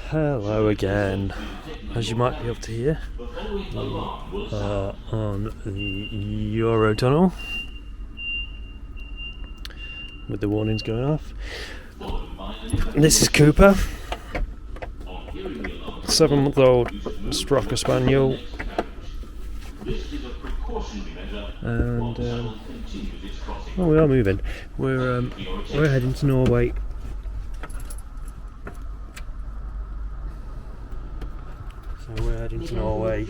Hello again. As you might be able to hear, we are on the Eurotunnel with the warnings going off. This is Cooper, 7-month-old Strocker Spaniel, and we are moving. We're heading to Norway. So we're heading to Norway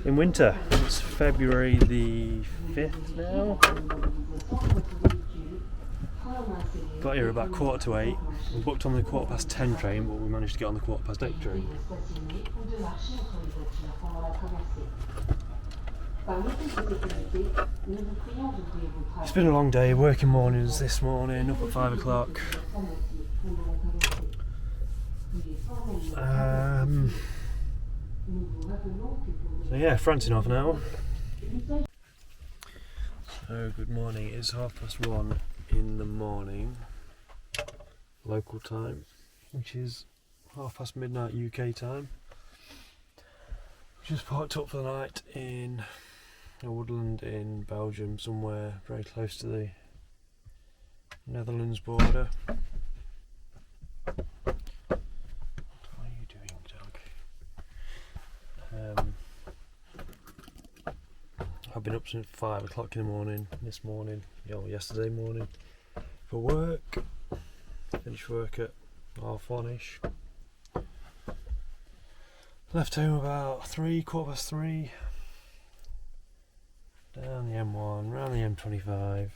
in winter. It's February the 5th now. Got here about 7:45. We booked on the 10:15 train, but we managed to get on the 8:15 train. It's been a long day, working mornings this morning, up at 5 o'clock. So yeah, francing off now. So good morning, it's 1:30 in the morning, local time, which is midnight UK time. Just parked up for the night in a woodland in Belgium, somewhere very close to the Netherlands border. I've been up since 5 o'clock in the morning yesterday morning for work. Finished work at 1:30ish. Left home about 3:15. Down the M1, round the M25.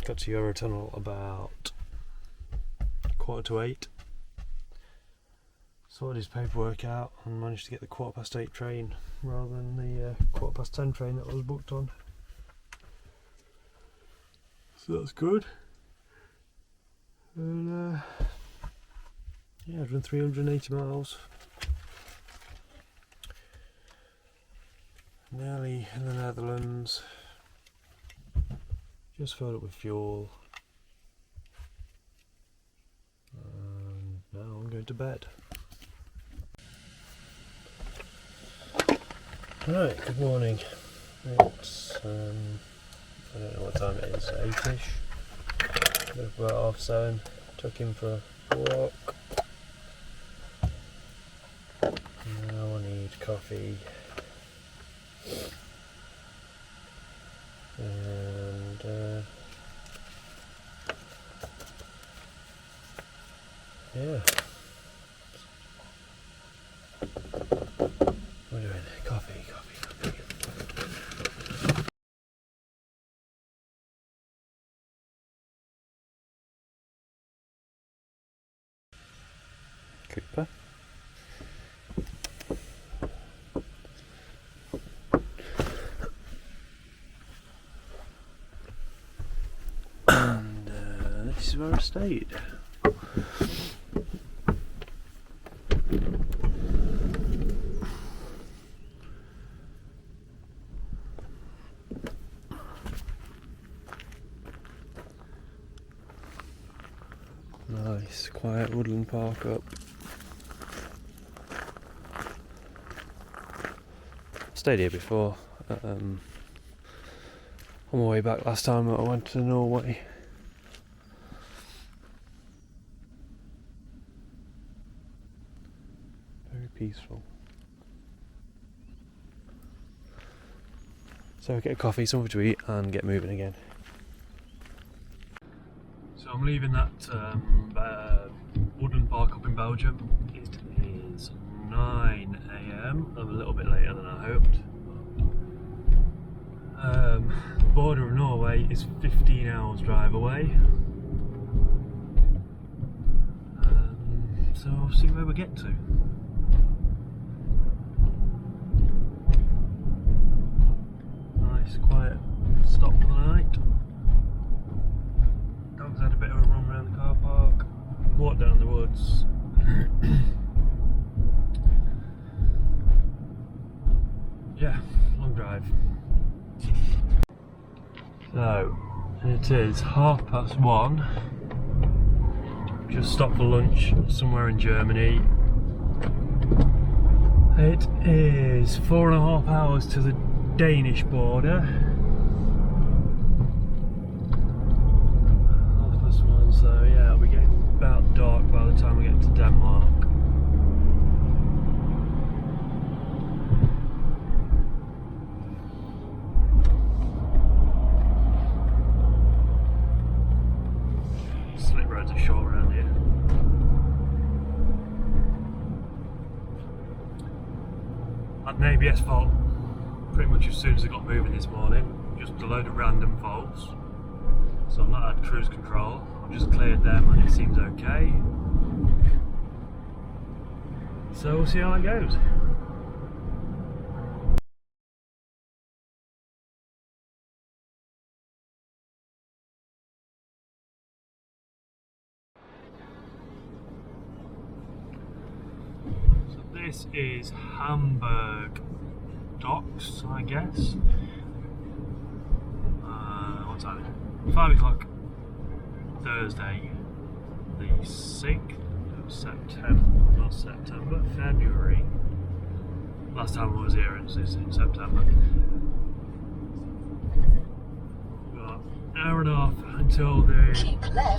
Got to Eurotunnel about 7:45. Sorted his paperwork out and managed to get the 8:15 train rather than the 10:15 train that I was booked on. So that's good. And yeah, I've done 380 miles. Nearly in the Netherlands. Just filled up with fuel. And now I'm going to bed. Right, good morning. It's I don't know what time it is, 8ish. About 7:30. Took him for a walk. Now I need coffee. And yeah. What are we doing? Coffee. Cooper. And this is where I stayed. Nice, quiet woodland park up. Stayed here before. On my way back last time I went to Norway. Very peaceful. So get a coffee, something to eat, and get moving again. So I'm leaving that woodland park up in Belgium. It is 9 AM. I'm a little bit later than I hoped. The border of Norway is 15 hours drive away. So we'll see where we get to. Nice quiet stop for the night. Dogs had a bit of a run around the car park. Walked down the woods. Yeah, long drive. drive. So, it is 1:30. Just stopped for lunch somewhere in Germany. It is 4.5 hours to the Danish border. 1:30, so yeah, it'll be getting about dark by the time we get to Denmark. Slip roads are short around here. Had an ABS fault pretty much as soon as I got moving this morning. Just a load of random faults. So I've not had cruise control. I've just cleared them and it seems okay. So we'll see how it goes. So this is Hamburg docks, I guess. What time is it? 5 o'clock Thursday, the 6th of September, not September, February. Last time I was here is in September. We've got an hour and a half until the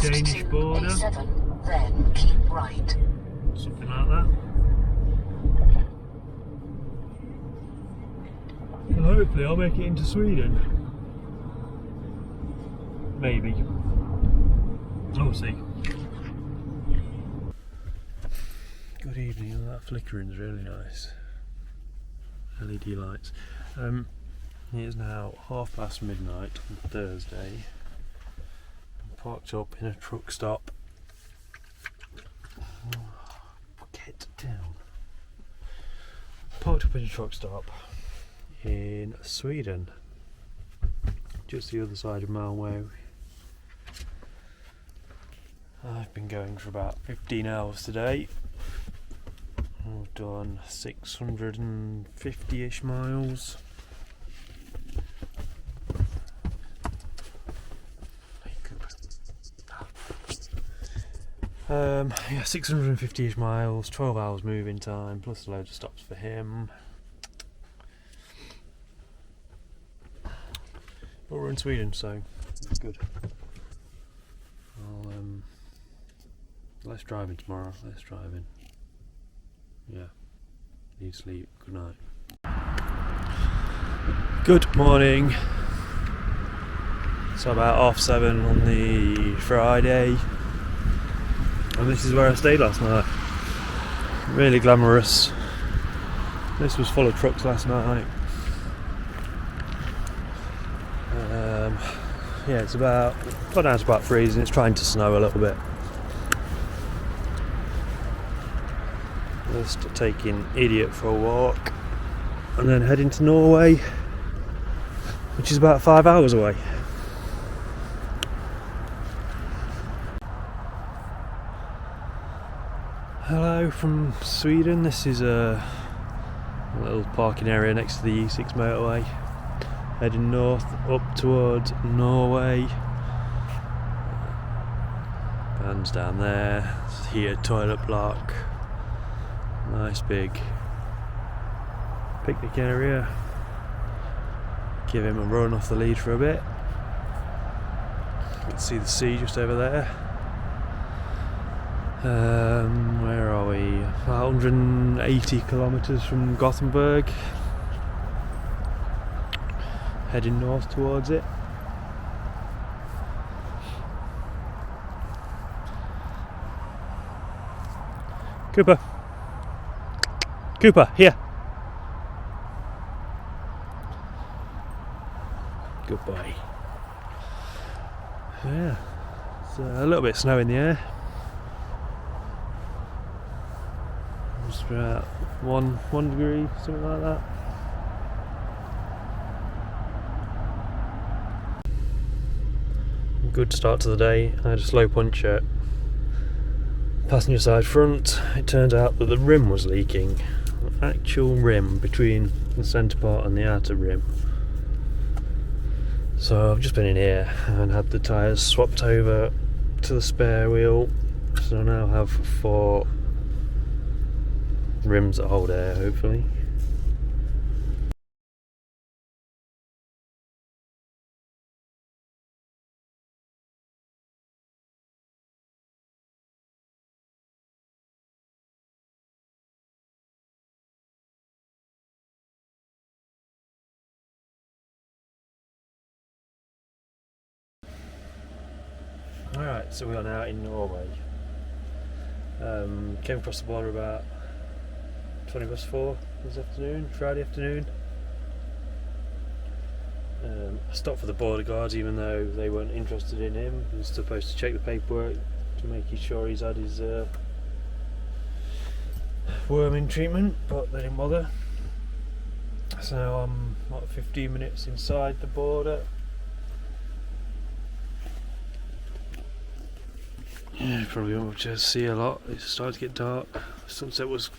Danish border. A7, then keep right. Something like that. And hopefully I'll make it into Sweden. Maybe. We'll see. Good evening, and that flickering's really nice. LED lights. It is now midnight on Thursday. I'm parked up in a truck stop. Get down. Parked up in a truck stop in Sweden, just the other side of Malmö. I've been going for about 15 hours today. I've done 650-ish miles. Yeah, 650-ish miles, 12 hours moving time, plus a load of stops for him. But we're in Sweden, so it's good. I'll less driving tomorrow, less driving. Yeah, need sleep. Good night. Good morning. So about 7:30 on the Friday, and this is where I stayed last night. Really glamorous. This was full of trucks last night. Yeah, it's got down to about freezing. It's trying to snow a little bit. Just taking Idiot for a walk and then heading to Norway, which is about 5 hours away. Hello from Sweden. This is a little parking area next to the E6 motorway. Heading north up towards Norway. Van's down there. Here, toilet block. Nice big picnic area. Give him a run off the lead for a bit. You can see the sea just over there. Where are we? 180 kilometres from Gothenburg. Heading north towards it. Cooper. Cooper, here. Good boy. Yeah, it's a little bit of snow in the air. Just about one degree, something like that. Good start to the day. I had a slow puncture. Passenger side front. It turned out that the rim was leaking. The actual rim between the centre part and the outer rim So I've just been in here and had the tyres swapped over to the spare wheel, so I now have 4 rims that hold air, hopefully. Alright, so we are now in Norway. Came across the border about 4:20 this afternoon, Friday afternoon. I stopped for the border guards even though they weren't interested in him. He was supposed to check the paperwork to make sure he's had his worming treatment, but they didn't bother. So I'm 15 minutes inside the border. Yeah, probably won't just see a lot. It's starting to get dark. Sunset was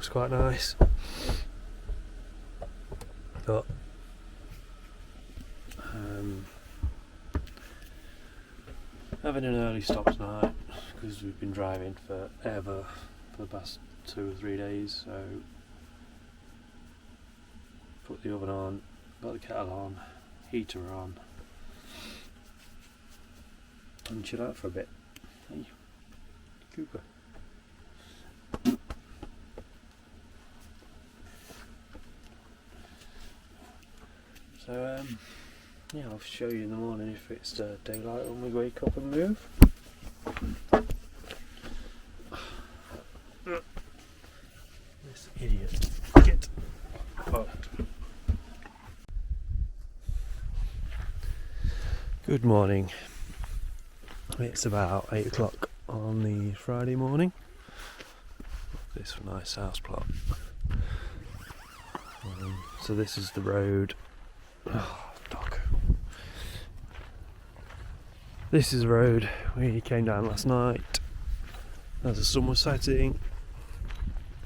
quite nice, but having an early stop tonight because we've been driving forever for the past 2 or 3 days. So put the oven on, got the kettle on, heater on, and chill out for a bit. Hey, Cooper. So yeah, I'll show you in the morning if it's daylight when we wake up and move. This idiot. Get fucked. Good morning. It's about 8 o'clock on the Friday morning. This nice house plot. So this is the road. Oh, dog. This is the road we came down last night as the sun was setting.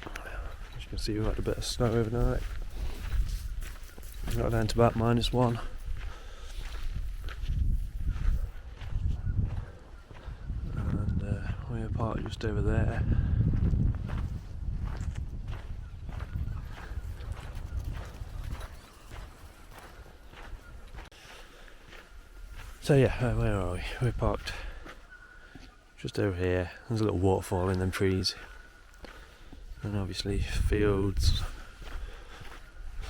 As you can see, we've had a bit of snow overnight. Got down to about -1. And we're parked just over there. So yeah, where are we? We're parked just over here. There's a little waterfall in them trees, and obviously fields,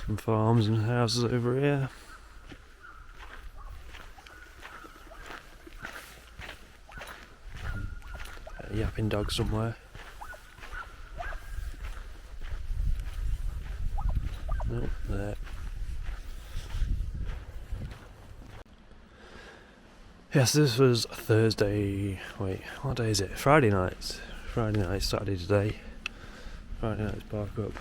some farms and houses over here. A yapping dog somewhere. Nope, there. Yes, this was Thursday. Wait, what day is it? Friday night. Friday night, Saturday today. Friday night's park up.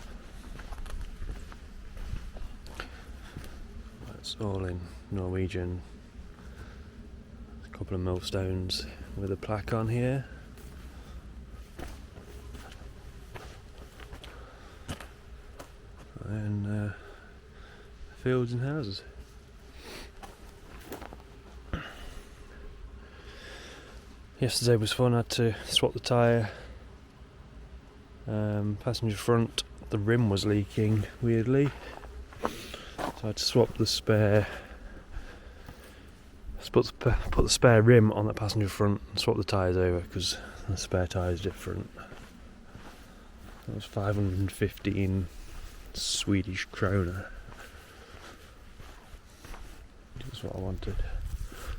That's all in Norwegian. A couple of millstones with a plaque on here. And fields and houses. Yesterday was fun. I had to swap the tyre. Passenger front, the rim was leaking weirdly, so I had to swap the spare. Put the spare rim on the passenger front and swap the tyres over because the spare tyre is different. That was 515 Swedish krona. That's what I wanted.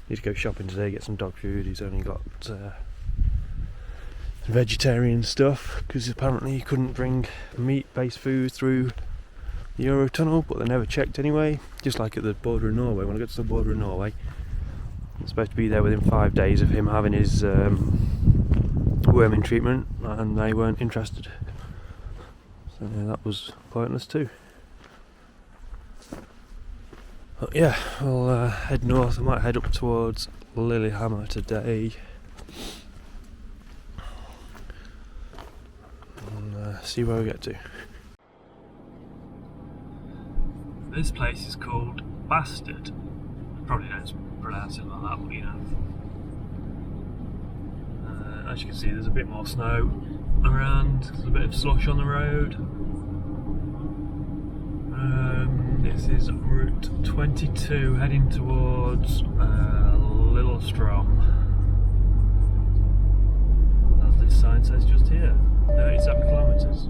Need to go shopping today, get some dog food. He's only got vegetarian stuff because apparently you couldn't bring meat-based food through the Eurotunnel, but they never checked anyway. Just like at the border of Norway. When I got to the border of Norway, I'm supposed to be there within 5 days of him having his worming treatment, and they weren't interested. So yeah, that was pointless too. But yeah, we'll head north. I might head up towards Lillehammer today and see where we get to. This place is called bastard. Probably don't pronounce it like that, but you know. As you can see, there's a bit more snow around. There's a bit of slush on the road. This is Route 22 heading towards Little Strom. As this sign says just here, 37 kilometres.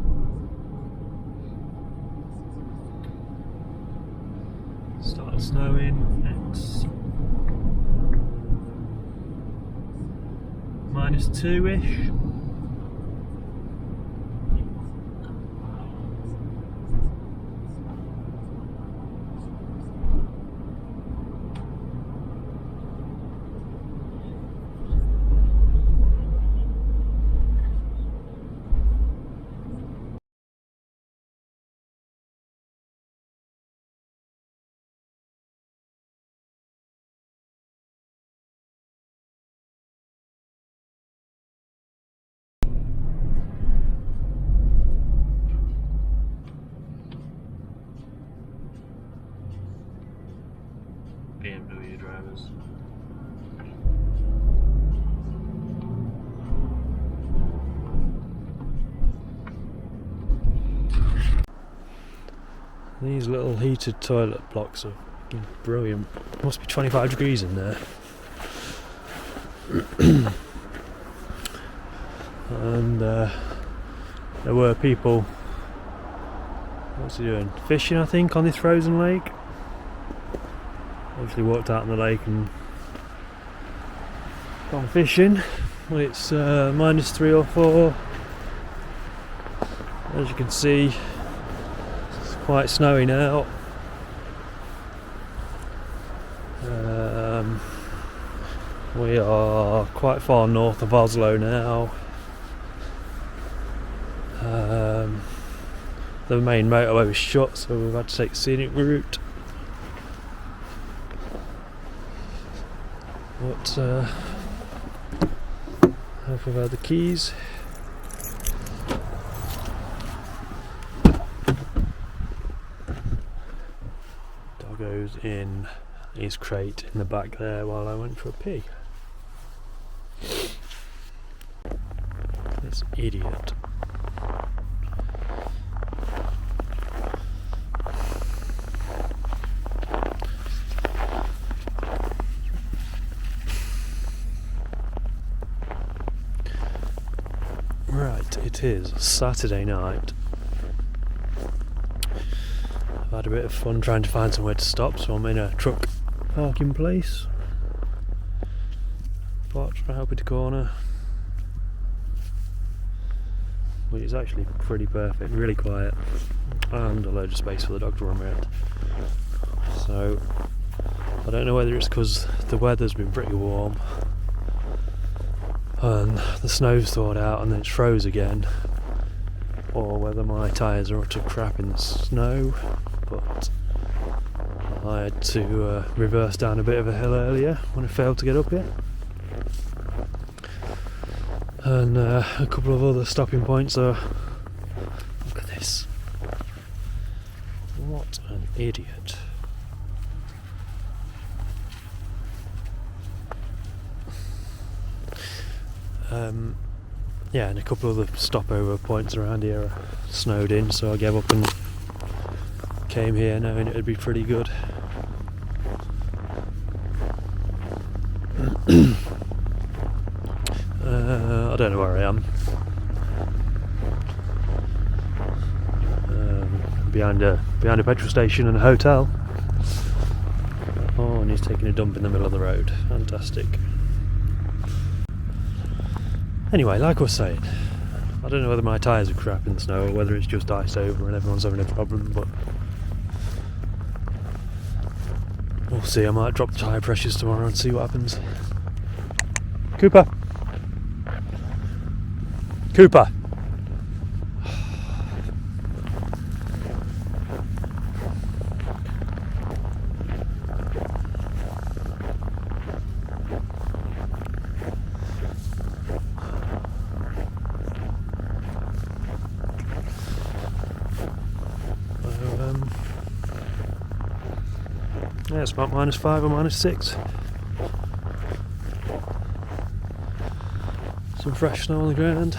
Started snowing, it's -2-ish. BMW drivers. These little heated toilet blocks are brilliant. Must be 25 degrees in there. And there were people, what's he doing? Fishing, I think, on this frozen lake. Obviously walked out in the lake and gone fishing. Well, it's -3 or 4. As you can see, it's quite snowy now. We are quite far north of Oslo now. The main motorway was shut, so we've had to take the scenic route. But hope we've had the keys. Doggo's in his crate in the back there while I went for a pee. This idiot. Right, it is Saturday night. I've had a bit of fun trying to find somewhere to stop, so I'm in a truck parking place. Parked right up at the corner. Which is actually pretty perfect, really quiet, and a load of space for the dog to run around. So, I don't know whether it's because the weather's been pretty warm and the snow's thawed out and then it's froze again, or whether my tyres are utter crap in the snow, but I had to reverse down a bit of a hill earlier when I failed to get up it, and a couple of other stopping points are, look at this, what an idiot. Yeah, and a couple of the stopover points around here are snowed in, so I gave up and came here knowing it would be pretty good. I don't know where I am. Behind a petrol station and a hotel. Oh, and he's taking a dump in the middle of the road. Fantastic. Anyway, like I was saying, I don't know whether my tyres are crap in the snow or whether it's just iced over and everyone's having a problem, but we'll see. I might drop the tyre pressures tomorrow and see what happens. Cooper! Cooper! Yeah, it's about -5 or -6. Some fresh snow on the ground.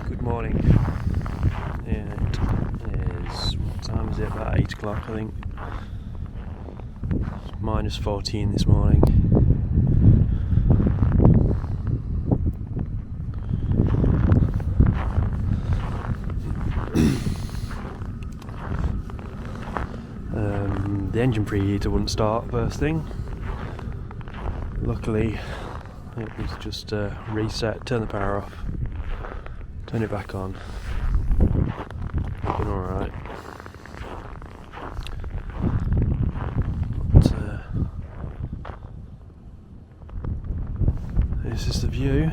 Good morning. It is, what time is it? About 8 o'clock, I think. It's -14 this morning. The engine preheater wouldn't start first thing. Luckily, it was just reset, turn the power off, turn it back on. Been alright. But this is the view.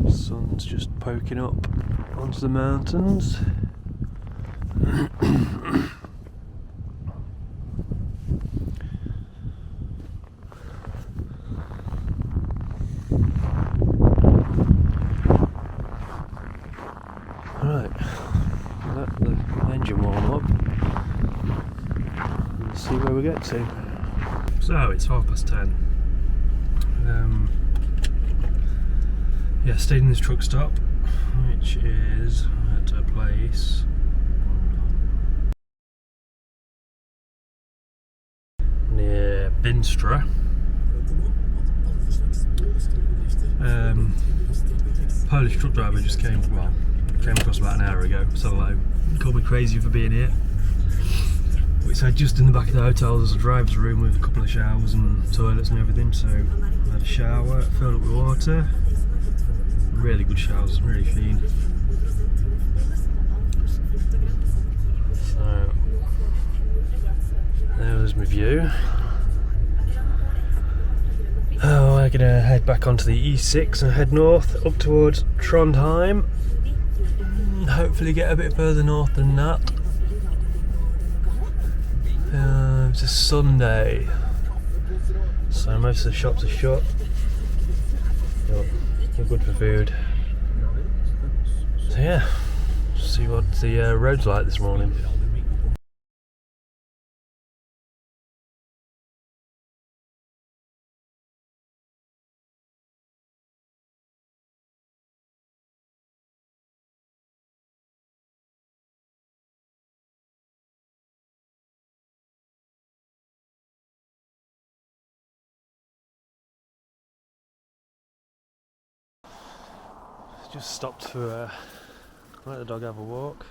Sun's just poking up onto the mountains. Right, let the engine warm up and see where we get to. So it's 10:30. Yeah, stayed in this truck stop, which is at a place near Binstra. Polish truck driver just came across about an hour ago, so hello. He called me crazy for being here. But he said just in the back of the hotel there's a driver's room with a couple of showers and toilets and everything, so I had a shower, filled up with water. Really good showers, really clean. So there's my view. Oh, we're gonna head back onto the E6 and head north up towards Trondheim. Hopefully get a bit further north than that. It's a Sunday, so most of the shops are shut. But we're good for food. So yeah, see what the road's like this morning. Just stopped to let the dog have a walk.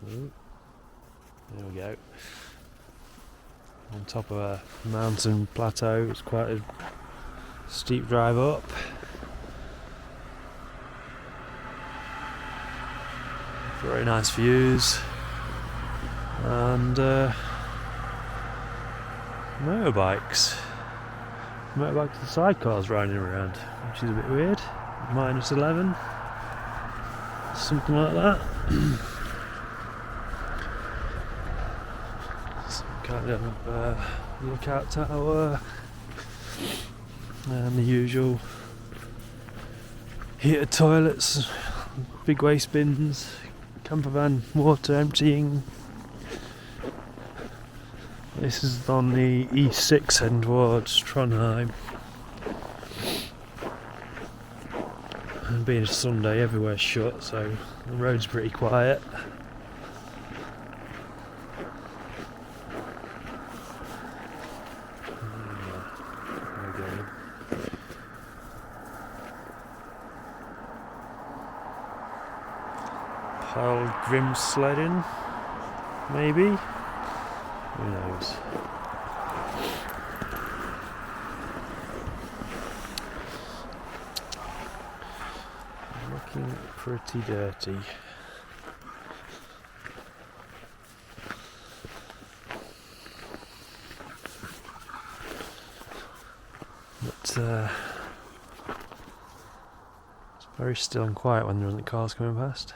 Ooh, there we go. On top of a mountain plateau, it's quite a steep drive up. Very nice views. And motorbikes. Motorbikes and sidecars riding around, which is a bit weird. -11, something like that. Some kind of lookout tower, and the usual heated toilets, big waste bins, camper van water emptying. This is on the E6 heading towards Trondheim. And being a Sunday, everywhere's shut, so the road's pretty quiet. There we go. Pile grim sledding, maybe? Who knows? Looking pretty dirty. But it's very still and quiet when there aren't cars coming past.